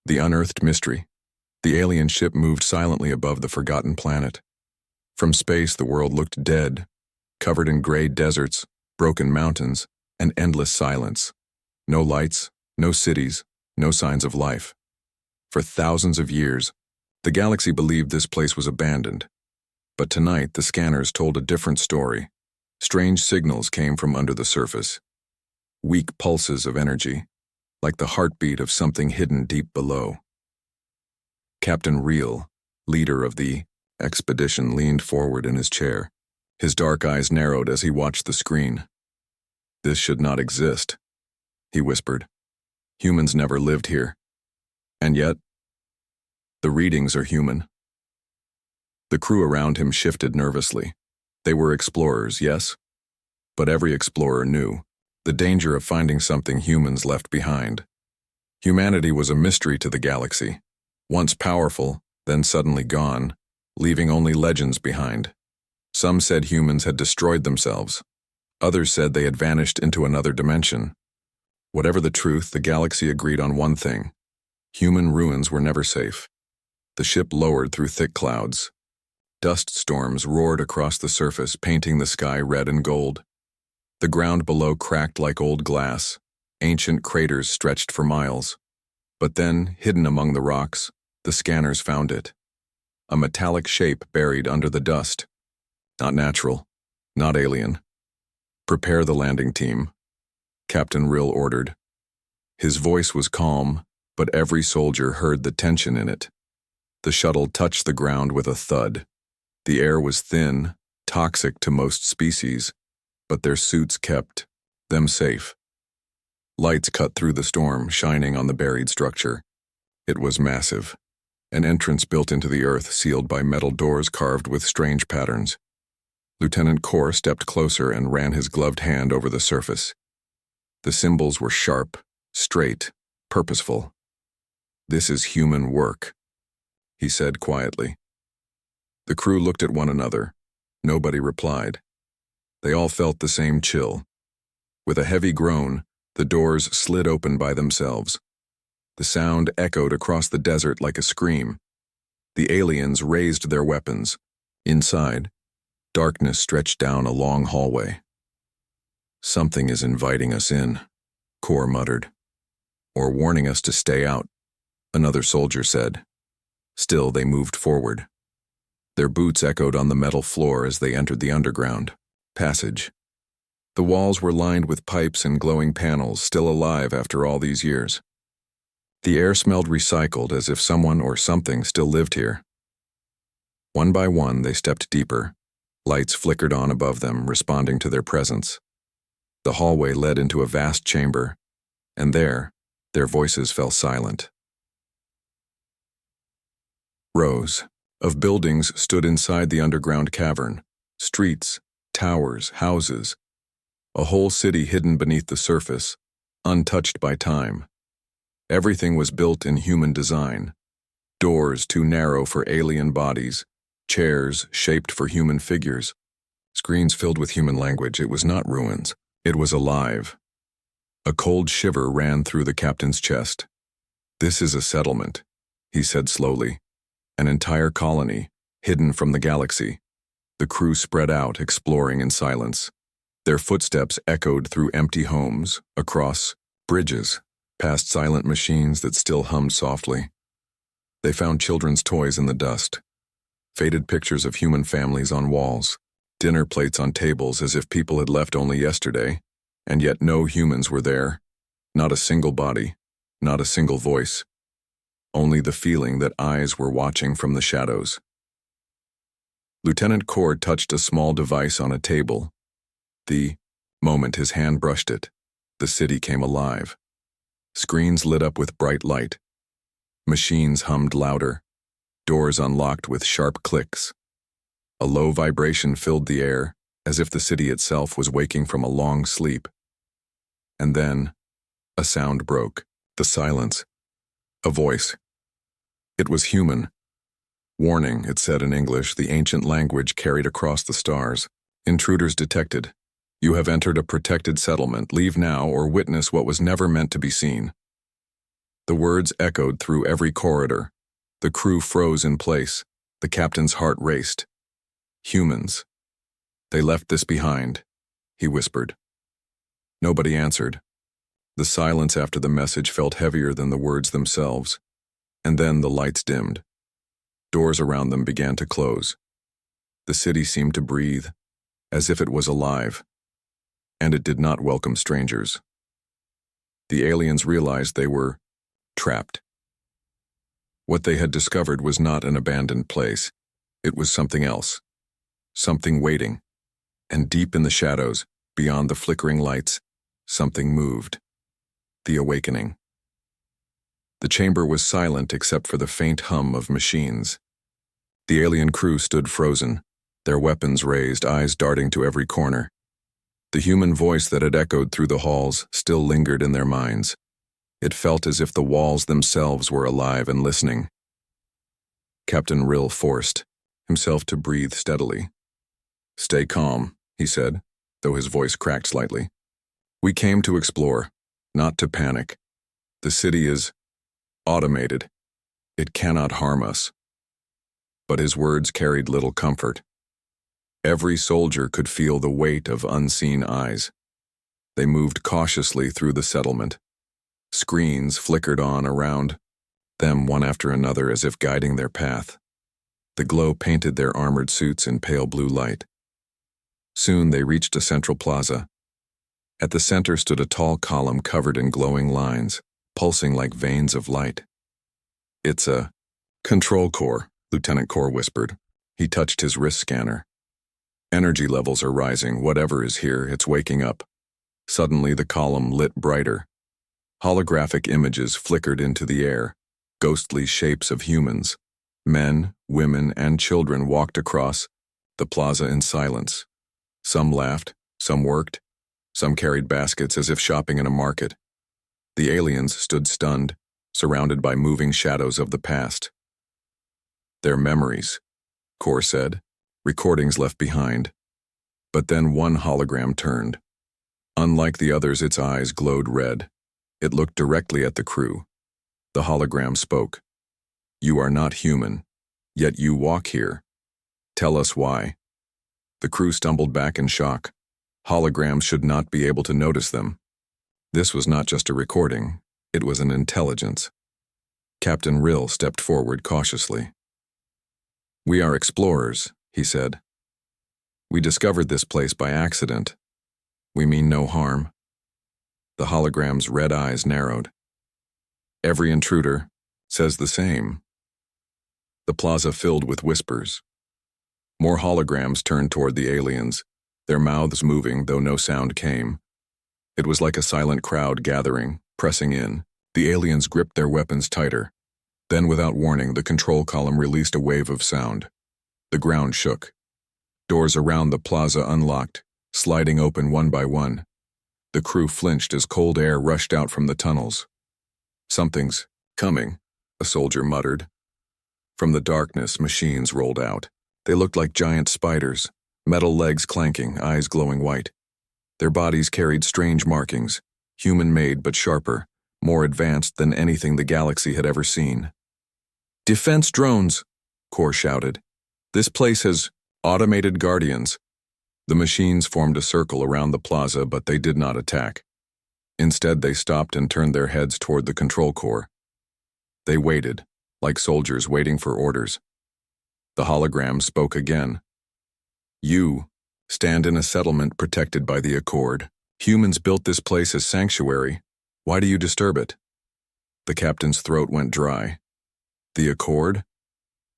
The unearthed mystery. The alien ship moved silently above the forgotten planet. From space, the world looked dead, covered in gray deserts, broken mountains, and endless silence. No lights, no cities, no signs of life. For thousands of years, the galaxy believed this place was abandoned. But tonight, the scanners told a different story. Strange signals came from under the surface. Weak pulses of energy, like the heartbeat of something hidden deep below. Captain Reel, leader of the expedition, leaned forward in his chair. His dark eyes narrowed as he watched the screen. "This should not exist," he whispered. "Humans never lived here. And yet, the readings are human." The crew around him shifted nervously. They were explorers, yes? But every explorer knew the danger of finding something humans left behind. Humanity was a mystery to the galaxy, once powerful, then suddenly gone, leaving only legends behind. Some said humans had destroyed themselves. Others said they had vanished into another dimension. Whatever the truth, the galaxy agreed on one thing: human ruins were never safe. The ship lowered through thick clouds. Dust storms roared across the surface, painting the sky red and gold. The ground below cracked like old glass. Ancient craters stretched for miles. But then, hidden among the rocks, the scanners found it. A metallic shape buried under the dust. Not natural, not alien. "Prepare the landing team," Captain Rill ordered. His voice was calm, but every soldier heard the tension in it. The shuttle touched the ground with a thud. The air was thin, toxic to most species, but their suits kept them safe. Lights cut through the storm, shining on the buried structure. It was massive, an entrance built into the earth, sealed by metal doors carved with strange patterns. Lieutenant Core stepped closer and ran his gloved hand over the surface. The symbols were sharp, straight, purposeful. "This is human work," he said quietly. The crew looked at one another. Nobody replied. They all felt the same chill. With a heavy groan, the doors slid open by themselves. The sound echoed across the desert like a scream. The aliens raised their weapons. Inside, darkness stretched down a long hallway. "Something is inviting us in," Core muttered. "Or warning us to stay out," another soldier said. Still, they moved forward. Their boots echoed on the metal floor as they entered the underground passage. The walls were lined with pipes and glowing panels, still alive after all these years. The air smelled recycled, as if someone or something still lived here. One by one, they stepped deeper. Lights flickered on above them, responding to their presence. The hallway led into a vast chamber, and there, their voices fell silent. Rows of buildings stood inside the underground cavern. Streets, towers, houses. A whole city hidden beneath the surface, untouched by time. Everything was built in human design. Doors too narrow for alien bodies, chairs shaped for human figures, screens filled with human language. It was not ruins. It was alive. A cold shiver ran through the captain's chest. "This is a settlement," he said slowly. "An entire colony, hidden from the galaxy." The crew spread out, exploring in silence. Their footsteps echoed through empty homes, across bridges, past silent machines that still hummed softly. They found children's toys in the dust, faded pictures of human families on walls, dinner plates on tables as if people had left only yesterday, and yet no humans were there. Not a single body, not a single voice. Only the feeling that eyes were watching from the shadows. Lieutenant Cord touched a small device on a table. The moment his hand brushed it, the city came alive. Screens lit up with bright light. Machines hummed louder. Doors unlocked with sharp clicks. A low vibration filled the air, as if the city itself was waking from a long sleep. And then, a sound broke. The silence. A voice. It was human. "Warning," it said in English, the ancient language carried across the stars. "Intruders detected. You have entered a protected settlement. Leave now or witness what was never meant to be seen." The words echoed through every corridor. The crew froze in place. The captain's heart raced. Humans. They left this behind, he whispered. Nobody answered. The silence after the message felt heavier than the words themselves. And then the lights dimmed. Doors around them began to close. The city seemed to breathe, as if it was alive. And it did not welcome strangers. The aliens realized they were trapped. What they had discovered was not an abandoned place. It was something else. Something waiting. And deep in the shadows, beyond the flickering lights, something moved. The awakening. The chamber was silent except for the faint hum of machines. The alien crew stood frozen, their weapons raised, eyes darting to every corner. The human voice that had echoed through the halls still lingered in their minds. It felt as if the walls themselves were alive and listening. Captain Rill forced himself to breathe steadily. "Stay calm," he said, though his voice cracked slightly. "We came to explore, not to panic. The city is automated. It cannot harm us." But his words carried little comfort. Every soldier could feel the weight of unseen eyes. They moved cautiously through the settlement. Screens flickered on around them one after another as if guiding their path. The glow painted their armored suits in pale blue light. Soon they reached a central plaza. At the center stood a tall column covered in glowing lines, pulsing like veins of light. "It's a control core," Lieutenant Core whispered. He touched his wrist scanner. "Energy levels are rising. Whatever is here, it's waking up." Suddenly the column lit brighter. Holographic images flickered into the air. Ghostly shapes of humans. Men, women, and children walked across the plaza in silence. Some laughed, some worked, some carried baskets as if shopping in a market. The aliens stood stunned, surrounded by moving shadows of the past. "Their memories," Core said, "recordings left behind." But then one hologram turned. Unlike the others, its eyes glowed red. It looked directly at the crew. The hologram spoke. "You are not human, yet you walk here. Tell us why." The crew stumbled back in shock. Holograms should not be able to notice them. This was not just a recording, it was an intelligence. Captain Rill stepped forward cautiously. "We are explorers," he said. "We discovered this place by accident. We mean no harm." The hologram's red eyes narrowed. "Every intruder says the same." The plaza filled with whispers. More holograms turned toward the aliens, their mouths moving though no sound came. It was like a silent crowd gathering, pressing in. The aliens gripped their weapons tighter. Then, without warning, the control column released a wave of sound. The ground shook. Doors around the plaza unlocked, sliding open one by one. The crew flinched as cold air rushed out from the tunnels. "Something's coming," a soldier muttered. From the darkness, machines rolled out. They looked like giant spiders, metal legs clanking, eyes glowing white. Their bodies carried strange markings, human-made but sharper, more advanced than anything the galaxy had ever seen. "Defense drones!" Core shouted. "This place has automated guardians." The machines formed a circle around the plaza, but they did not attack. Instead, they stopped and turned their heads toward the control core. They waited, like soldiers waiting for orders. The hologram spoke again. "You stand in a settlement protected by the Accord. Humans built this place as sanctuary. Why do you disturb it?" The captain's throat went dry. The Accord?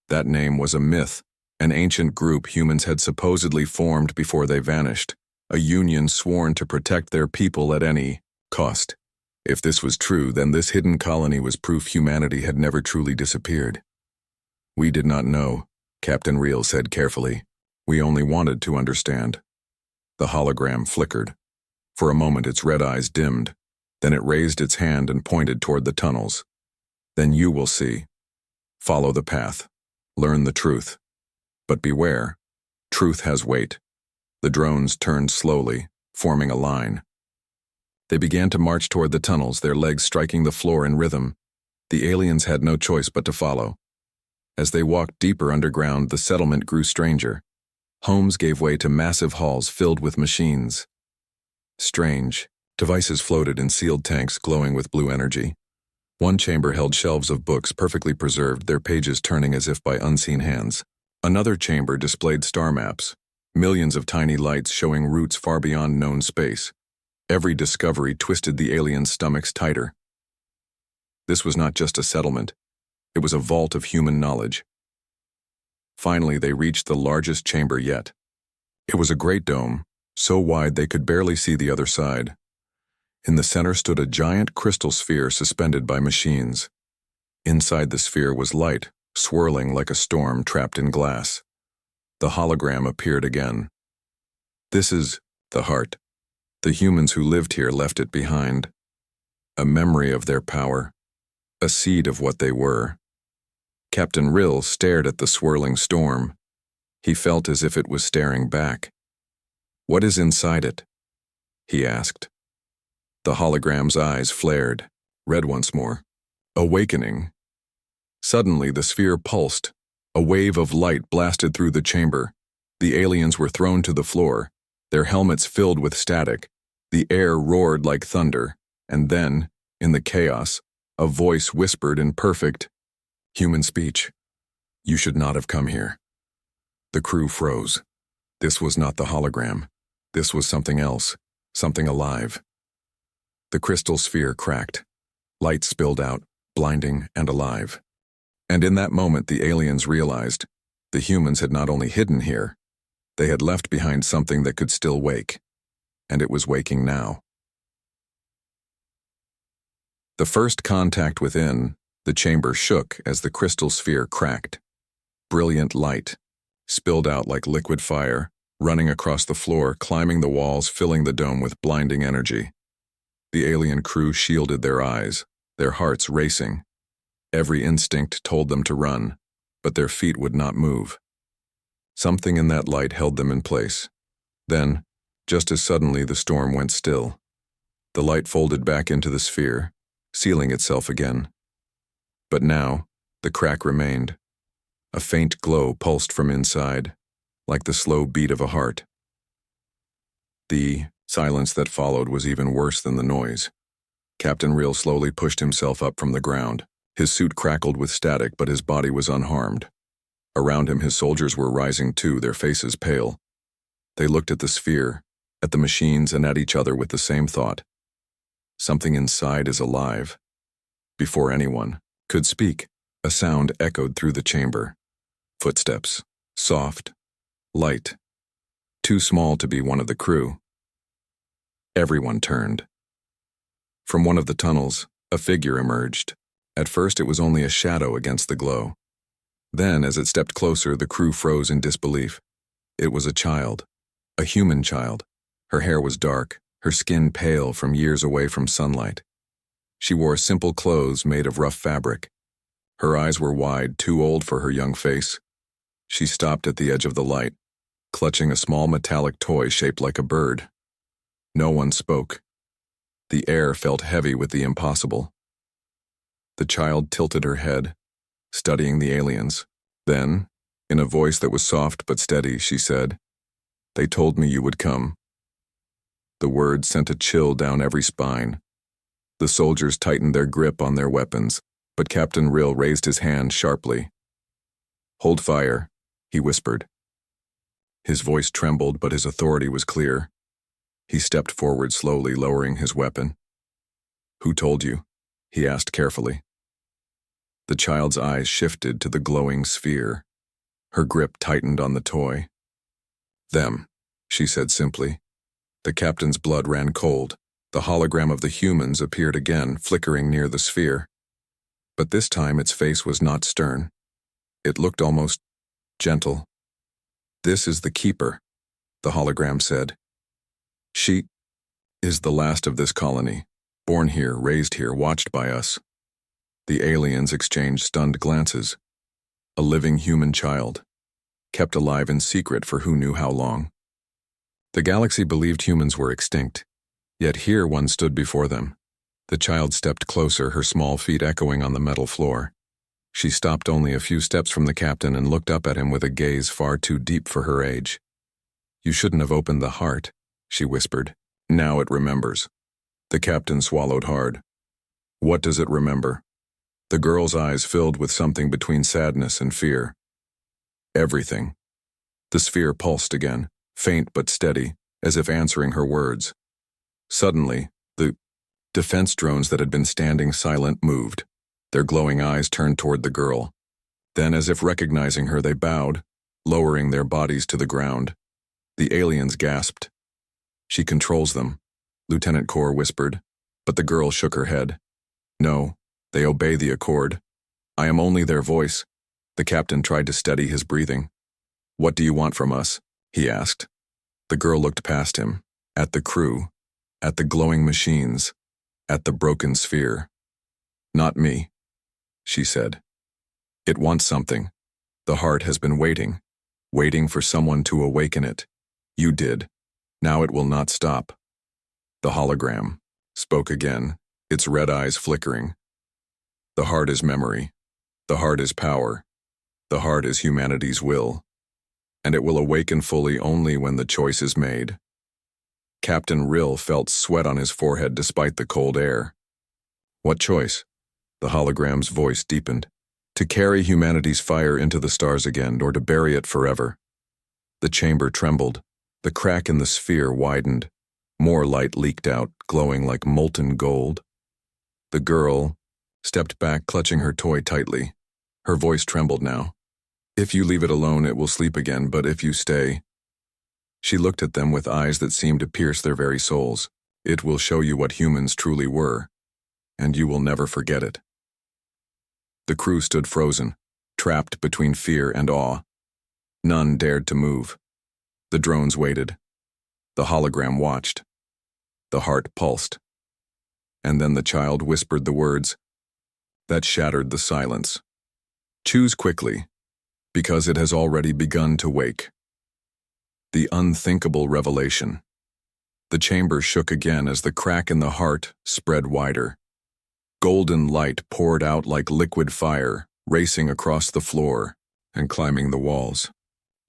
That name was a myth, an ancient group humans had supposedly formed before they vanished, a union sworn to protect their people at any cost. If this was true, then this hidden colony was proof humanity had never truly disappeared. "We did not know," Captain Rill said carefully. "We only wanted to understand." The hologram flickered. For a moment its red eyes dimmed. Then it raised its hand and pointed toward the tunnels. "Then you will see. Follow the path. Learn the truth. But beware. Truth has weight." The drones turned slowly, forming a line. They began to march toward the tunnels, their legs striking the floor in rhythm. The aliens had no choice but to follow. As they walked deeper underground, the settlement grew stranger. Homes gave way to massive halls filled with machines. Strange. Devices floated in sealed tanks glowing with blue energy. One chamber held shelves of books perfectly preserved, their pages turning as if by unseen hands. Another chamber displayed star maps, millions of tiny lights showing routes far beyond known space. Every discovery twisted the aliens' stomachs tighter. This was not just a settlement. It was a vault of human knowledge. Finally, they reached the largest chamber yet. It was a great dome, so wide they could barely see the other side. In the center stood a giant crystal sphere suspended by machines. Inside the sphere was light, swirling like a storm trapped in glass. The hologram appeared again. This is the heart. The humans who lived here left it behind. A memory of their power. A seed of what they were. Captain Rill stared at the swirling storm. He felt as if it was staring back. "What is inside it?" he asked. The hologram's eyes flared, red once more. "Awakening." Suddenly, the sphere pulsed. A wave of light blasted through the chamber. The aliens were thrown to the floor, their helmets filled with static. The air roared like thunder, and then, in the chaos, a voice whispered in perfect human speech. "You should not have come here." The crew froze. This was not the hologram. This was something else, something alive. The crystal sphere cracked. Light spilled out, blinding and alive. And in that moment, the aliens realized the humans had not only hidden here, they had left behind something that could still wake. And it was waking now. The first contact within, the chamber shook as the crystal sphere cracked. Brilliant light spilled out like liquid fire, running across the floor, climbing the walls, filling the dome with blinding energy. The alien crew shielded their eyes, their hearts racing. Every instinct told them to run, but their feet would not move. Something in that light held them in place. Then, just as suddenly, the storm went still. The light folded back into the sphere, sealing itself again. But now, the crack remained. A faint glow pulsed from inside, like the slow beat of a heart. The silence that followed was even worse than the noise. Captain Rill slowly pushed himself up from the ground. His suit crackled with static, but his body was unharmed. Around him, his soldiers were rising too, their faces pale. They looked at the sphere, at the machines, and at each other with the same thought. Something inside is alive. Before anyone could speak, a sound echoed through the chamber. Footsteps, soft, light, too small to be one of the crew. Everyone turned. From one of the tunnels, a figure emerged. At first, it was only a shadow against the glow. Then, as it stepped closer, the crew froze in disbelief. It was a child, a human child. Her hair was dark, her skin pale from years away from sunlight. She wore simple clothes made of rough fabric. Her eyes were wide, too old for her young face. She stopped at the edge of the light, clutching a small metallic toy shaped like a bird. No one spoke. The air felt heavy with the impossible. The child tilted her head, studying the aliens. Then, in a voice that was soft but steady, she said, "They told me you would come." The words sent a chill down every spine. The soldiers tightened their grip on their weapons, but Captain Rill raised his hand sharply. "Hold fire," he whispered. His voice trembled, but his authority was clear. He stepped forward slowly, lowering his weapon. "Who told you?" he asked carefully. The child's eyes shifted to the glowing sphere. Her grip tightened on the toy. "Them," she said simply. The captain's blood ran cold. The hologram of the humans appeared again, flickering near the sphere. But this time its face was not stern. It looked almost gentle. "This is the Keeper," the hologram said. "She is the last of this colony, born here, raised here, watched by us." The aliens exchanged stunned glances. A living human child, kept alive in secret for who knew how long. The galaxy believed humans were extinct, yet here one stood before them, The child stepped closer, her small feet echoing on the metal floor. She stopped only a few steps from the captain and looked up at him with a gaze far too deep for her age. "You shouldn't have opened the heart," she whispered. "Now it remembers." The captain swallowed hard. "What does it remember?" The girl's eyes filled with something between sadness and fear. "Everything." The sphere pulsed again, faint but steady, as if answering her words. Suddenly, the defense drones that had been standing silent moved. Their glowing eyes turned toward the girl. Then, as if recognizing her, they bowed, lowering their bodies to the ground. The aliens gasped. "She controls them," Lieutenant Kaur whispered, but the girl shook her head. "No, they obey the accord. I am only their voice." The captain tried to steady his breathing. "What do you want from us?" he asked. The girl looked past him, at the crew, at the glowing machines, at the broken sphere. "Not me," she said. "It wants something. The heart has been waiting for someone to awaken it. You did. Now it will not stop." The hologram spoke again, its red eyes flickering. "The heart is memory. The heart is power. The heart is humanity's will. And it will awaken fully only when the choice is made." Captain Rill felt sweat on his forehead despite the cold air. "What choice?" The hologram's voice deepened. "To carry humanity's fire into the stars again, or to bury it forever." The chamber trembled. The crack in the sphere widened. More light leaked out, glowing like molten gold. The girl stepped back, clutching her toy tightly. Her voice trembled now. "If you leave it alone, it will sleep again, but if you stay..." She looked at them with eyes that seemed to pierce their very souls. "It will show you what humans truly were, and you will never forget it." The crew stood frozen, trapped between fear and awe. None dared to move. The drones waited. The hologram watched. The heart pulsed. And then the child whispered the words that shattered the silence. "Choose quickly, because it has already begun to wake." The unthinkable revelation. The chamber shook again as the crack in the heart spread wider. Golden light poured out like liquid fire, racing across the floor and climbing the walls.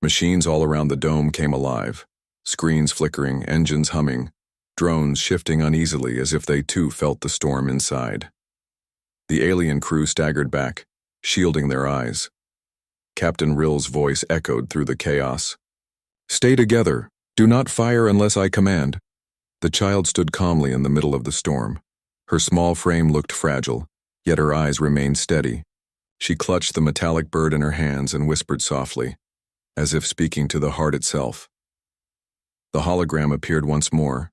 Machines all around the dome came alive, screens flickering, engines humming, drones shifting uneasily as if they too felt the storm inside. The alien crew staggered back, shielding their eyes. Captain Rill's voice echoed through the chaos. "Stay together. Do not fire unless I command." The child stood calmly in the middle of the storm. Her small frame looked fragile, yet her eyes remained steady. She clutched the metallic bird in her hands and whispered softly, as if speaking to the heart itself. The hologram appeared once more,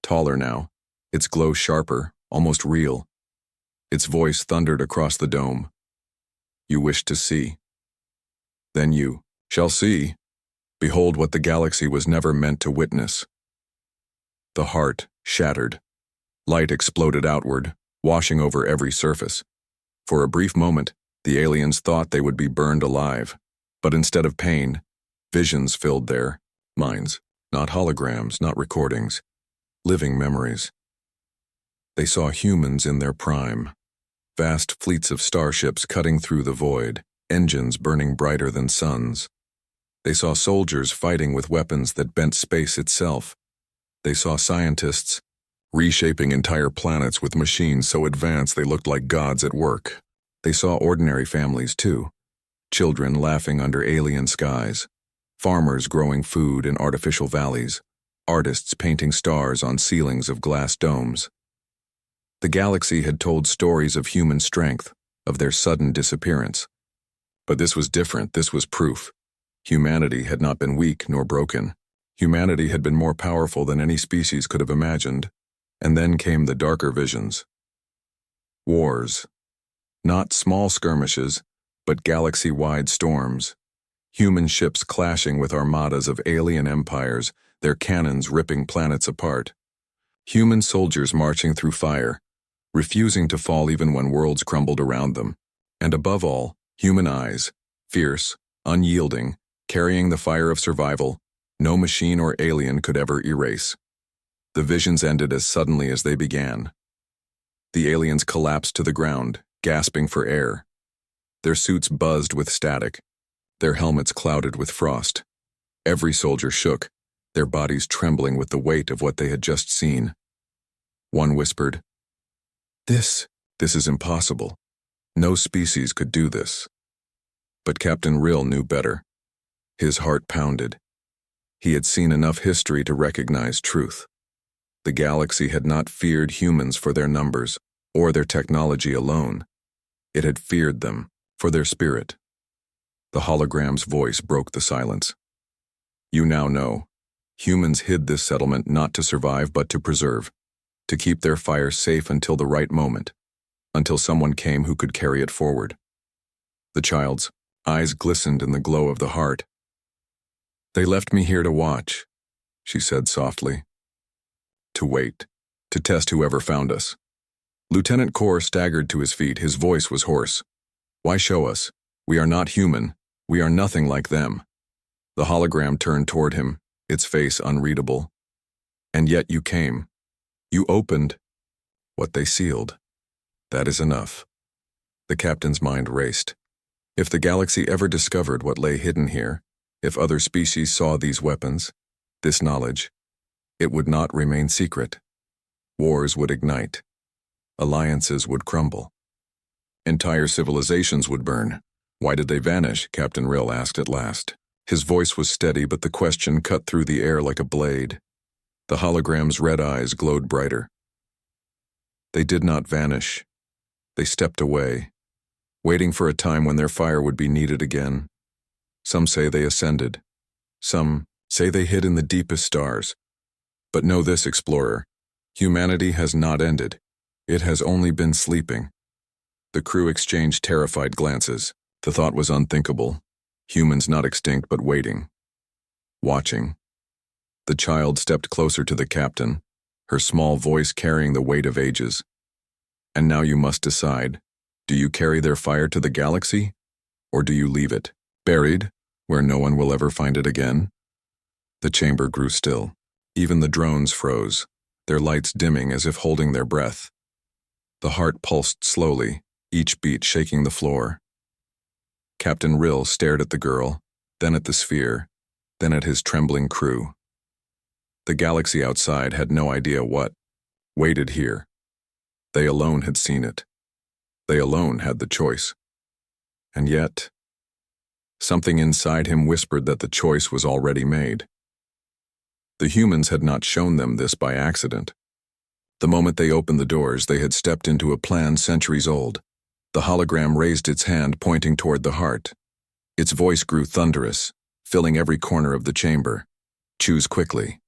taller now, its glow sharper, almost real. Its voice thundered across the dome. "You wish to see. Then you shall see. Behold what the galaxy was never meant to witness." The heart shattered. Light exploded outward, washing over every surface. For a brief moment, the aliens thought they would be burned alive, but instead of pain, visions filled their minds. Not holograms, not recordings, living memories. They saw humans in their prime, vast fleets of starships cutting through the void, engines burning brighter than suns. They saw soldiers fighting with weapons that bent space itself. They saw scientists reshaping entire planets with machines so advanced they looked like gods at work. They saw ordinary families too, children laughing under alien skies, farmers growing food in artificial valleys, artists painting stars on ceilings of glass domes. The galaxy had told stories of human strength, of their sudden disappearance. But this was different. This was proof. Humanity had not been weak nor broken. Humanity had been more powerful than any species could have imagined. And then came the darker visions. Wars. Not small skirmishes, but galaxy-wide storms. Human ships clashing with armadas of alien empires, their cannons ripping planets apart. Human soldiers marching through fire, refusing to fall even when worlds crumbled around them. And above all, human eyes, fierce, unyielding, carrying the fire of survival, no machine or alien could ever erase. The visions ended as suddenly as they began. The aliens collapsed to the ground, gasping for air. Their suits buzzed with static, their helmets clouded with frost. Every soldier shook, their bodies trembling with the weight of what they had just seen. One whispered, This is impossible. No species could do this." But Captain Rill knew better. His heart pounded. He had seen enough history to recognize truth. The galaxy had not feared humans for their numbers or their technology alone. It had feared them for their spirit. The hologram's voice broke the silence. "You now know. Humans hid this settlement not to survive but to preserve, to keep their fire safe until the right moment, until someone came who could carry it forward." The child's eyes glistened in the glow of the heart. "They left me here to watch," she said softly. "To wait, to test whoever found us." Lieutenant Core staggered to his feet, his voice was hoarse. "Why show us? We are not human. We are nothing like them." The hologram turned toward him, its face unreadable. "And yet you came. You opened what they sealed. That is enough." The captain's mind raced. If the galaxy ever discovered what lay hidden here, if other species saw these weapons, this knowledge, it would not remain secret. Wars would ignite. Alliances would crumble. Entire civilizations would burn. "Why did they vanish?" Captain Rill asked at last. His voice was steady, but the question cut through the air like a blade. The hologram's red eyes glowed brighter. "They did not vanish. They stepped away, waiting for a time when their fire would be needed again. Some say they ascended. Some say they hid in the deepest stars. But know this, explorer, humanity has not ended. It has only been sleeping." The crew exchanged terrified glances. The thought was unthinkable. Humans not extinct but waiting. Watching. The child stepped closer to the captain, her small voice carrying the weight of ages. "And now you must decide. Do you carry their fire to the galaxy? Or do you leave it, buried, where no one will ever find it again?" The chamber grew still. Even the drones froze, their lights dimming as if holding their breath. The heart pulsed slowly, each beat shaking the floor. Captain Rill stared at the girl, then at the sphere, then at his trembling crew. The galaxy outside had no idea what waited here. They alone had seen it. They alone had the choice. And yet, something inside him whispered that the choice was already made. The humans had not shown them this by accident. The moment they opened the doors, they had stepped into a plan centuries old. The hologram raised its hand, pointing toward the heart. Its voice grew thunderous, filling every corner of the chamber. "Choose quickly.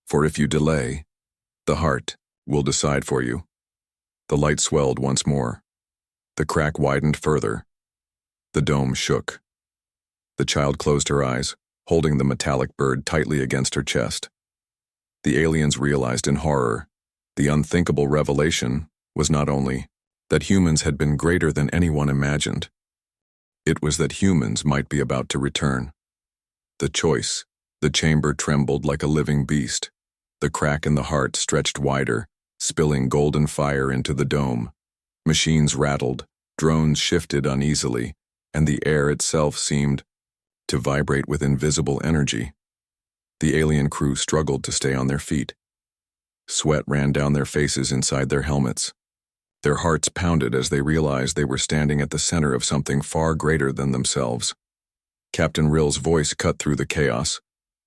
For if you delay, the heart will decide for you." The light swelled once more. The crack widened further. The dome shook. The child closed her eyes, holding the metallic bird tightly against her chest. The aliens realized in horror. The unthinkable revelation was not only that humans had been greater than anyone imagined. It was that humans might be about to return. The choice. The chamber trembled like a living beast. The crack in the heart stretched wider, spilling golden fire into the dome. Machines rattled, drones shifted uneasily, and the air itself seemed to vibrate with invisible energy. The alien crew struggled to stay on their feet. Sweat ran down their faces inside their helmets. Their hearts pounded as they realized they were standing at the center of something far greater than themselves. Captain Rill's voice cut through the chaos,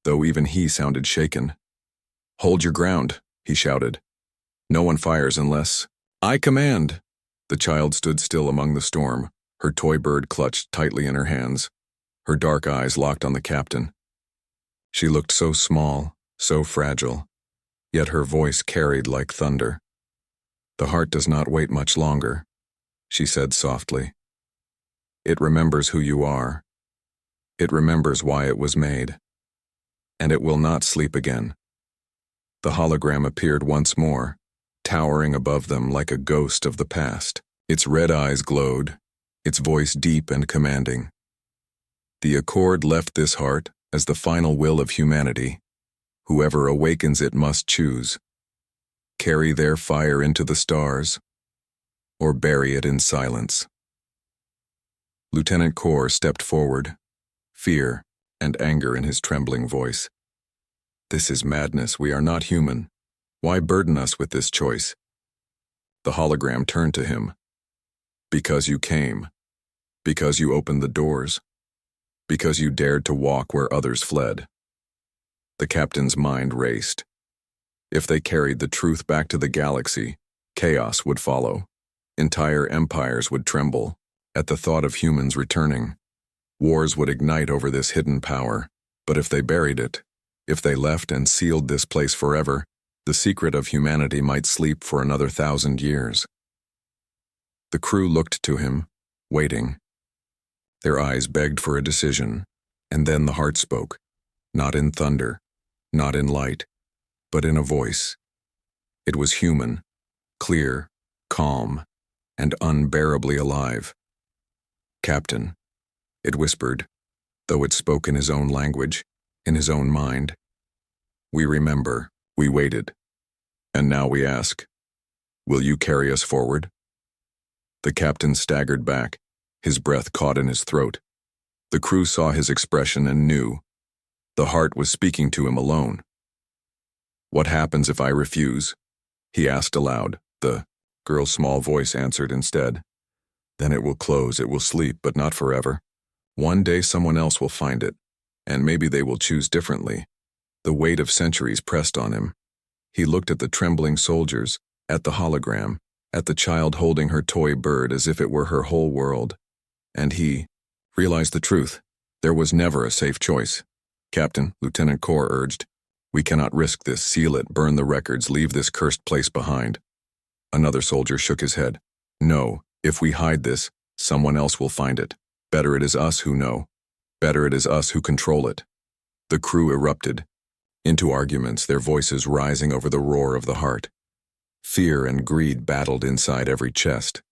though even he sounded shaken. "Hold your ground," he shouted. "No one fires unless I command." The child stood still among the storm, her toy bird clutched tightly in her hands, her dark eyes locked on the captain. She looked so small, so fragile, yet her voice carried like thunder. "The heart does not wait much longer," she said softly. "It remembers who you are. It remembers why it was made. And it will not sleep again." The hologram appeared once more, towering above them like a ghost of the past. Its red eyes glowed, its voice deep and commanding. "The accord left this heart as the final will of humanity. Whoever awakens it must choose. carry their fire into the stars, or bury it in silence. Lieutenant Kaur stepped forward, fear and anger in his trembling voice. This is madness. We are not human. Why burden us with this choice? The hologram turned to him. Because you came. Because you opened the doors. Because you dared to walk where others fled. The captain's mind raced. If they carried the truth back to the galaxy, chaos would follow. Entire empires would tremble at the thought of humans returning. Wars would ignite over this hidden power. But if they buried it, if they left and sealed this place forever, the secret of humanity might sleep for another 1,000 years. The crew looked to him, waiting. Their eyes begged for a decision, and then the heart spoke, not in thunder, not in light, but in a voice. It was human, clear, calm, and unbearably alive. Captain, it whispered, though it spoke in his own language, in his own mind. We remember, we waited, and now we ask, will you carry us forward? The captain staggered back, his breath caught in his throat. The crew saw his expression and knew. The heart was speaking to him alone. What happens if I refuse? He asked aloud. The girl's small voice answered instead. Then it will close, it will sleep, but not forever. One day someone else will find it, and maybe they will choose differently. The weight of centuries pressed on him. He looked at the trembling soldiers, at the hologram, at the child holding her toy bird as if it were her whole world. And he realized the truth. There was never a safe choice. Captain, Lieutenant Kaur urged, we cannot risk this. Seal it, burn the records, leave this cursed place behind. Another soldier shook his head. No, if we hide this, someone else will find it. Better it is us who know. Better it is us who control it. The crew erupted into arguments, their voices rising over the roar of the heart. Fear and greed battled inside every chest.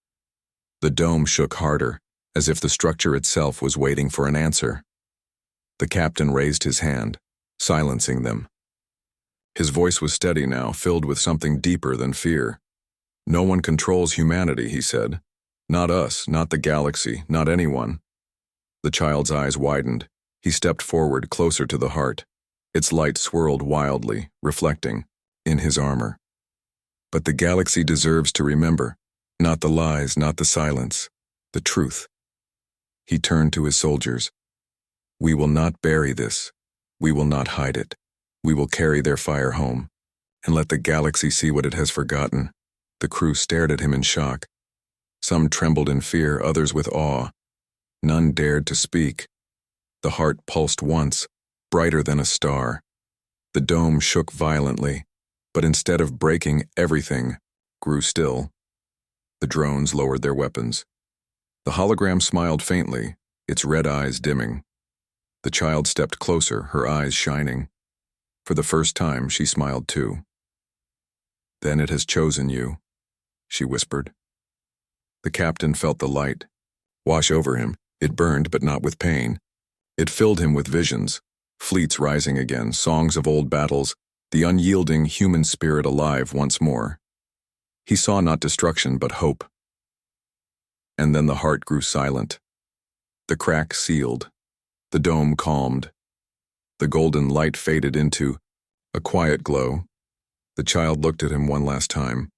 The dome shook harder, as if the structure itself was waiting for an answer. The captain raised his hand, silencing them. His voice was steady now, filled with something deeper than fear. No one controls humanity, he said. Not us, not the galaxy, not anyone. The child's eyes widened. He stepped forward, closer to the heart. Its light swirled wildly, reflecting, in his armor. But the galaxy deserves to remember. Not the lies, not the silence. The truth. He turned to his soldiers. We will not bury this. We will not hide it. We will carry their fire home, and let the galaxy see what it has forgotten. The crew stared at him in shock. Some trembled in fear, others with awe. None dared to speak. The heart pulsed once, brighter than a star. The dome shook violently, but instead of breaking, everything grew still. The drones lowered their weapons. The hologram smiled faintly, its red eyes dimming. The child stepped closer, her eyes shining. For the first time, she smiled too. Then it has chosen you, she whispered. The captain felt the light wash over him. It burned, but not with pain. It filled him with visions, fleets rising again, songs of old battles, the unyielding human spirit alive once more. He saw not destruction, but hope. And then the heart grew silent. The crack sealed. The dome calmed. The golden light faded into a quiet glow. The child looked at him one last time.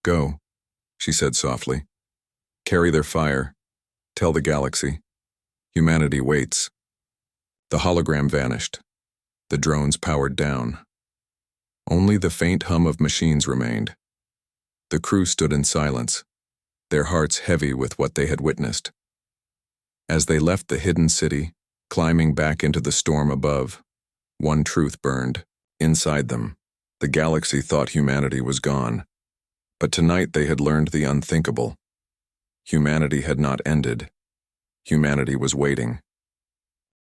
Go, she said softly. Carry their fire. Tell the galaxy. Humanity waits. The hologram vanished. The drones powered down. Only the faint hum of machines remained. The crew stood in silence, their hearts heavy with what they had witnessed. As they left the hidden city, climbing back into the storm above, one truth burned inside them. The galaxy thought humanity was gone. But tonight they had learned the unthinkable. Humanity had not ended. Humanity was waiting.